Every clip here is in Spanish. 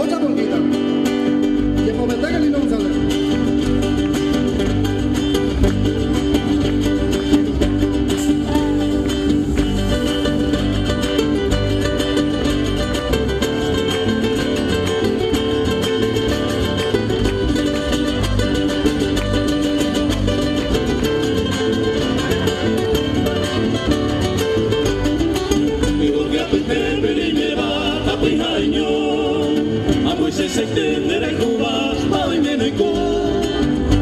Otra polquita. Que fomentar el himno González. Se extiende la Cuba, ay meneco,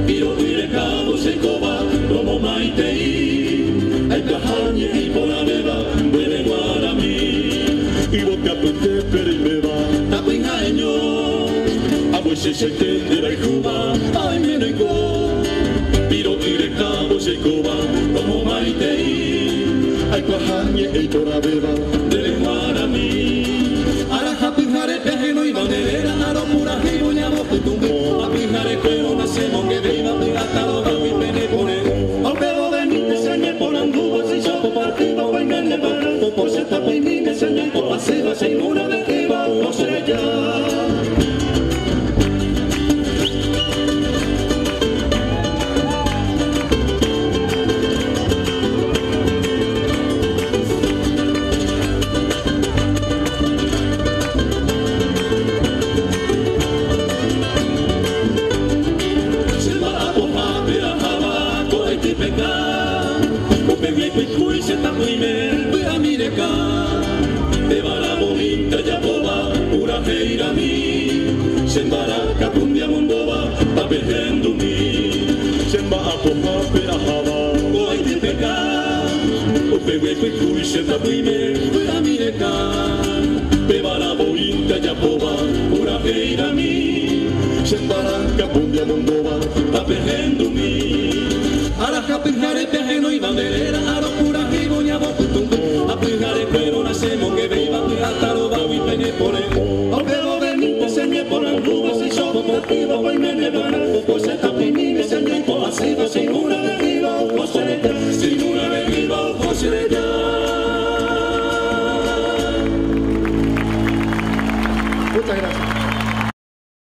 piro direcado se coba, como maitei, el cajañe y por la beba, huele guaramí, y boca pente perimeba, tapiñaño, a veces se extiende la Cuba, ay meneco, piro direcado se coba, como maitei, el cajañe y por la beba, huele guaramí. Apijare pejeno y banderera, aro pura jibo llamo putumbo. Apijare pero nacemos que viva, hasta los gavis pene pone. Al pedo de mí me enseñé por anduvo, si yo partido, venga en el barro. Por ser tapi mí me enseñé por pasiva, sin una de arriba, no sé ya. Sembaraca cumbia mondoba, papejendo mi. Semba a popa pera java, oi de pecar. O pegue cuicu se tapuime, pura mireca. Bebara bointa ya poba, pura feira mi. Sembaraca cumbia mondoba, papejendo mi. Araja pijare pejeno y banderera, aro pura jibo ñabo putumbo. A pijare pero nacemos que viva, hasta lo va y pene pone. Enseñé por Anguba, si yo compartido, pues me nevará. Pues esta primera me enseñé por la ciudad, sin una de viva, sin una de viva,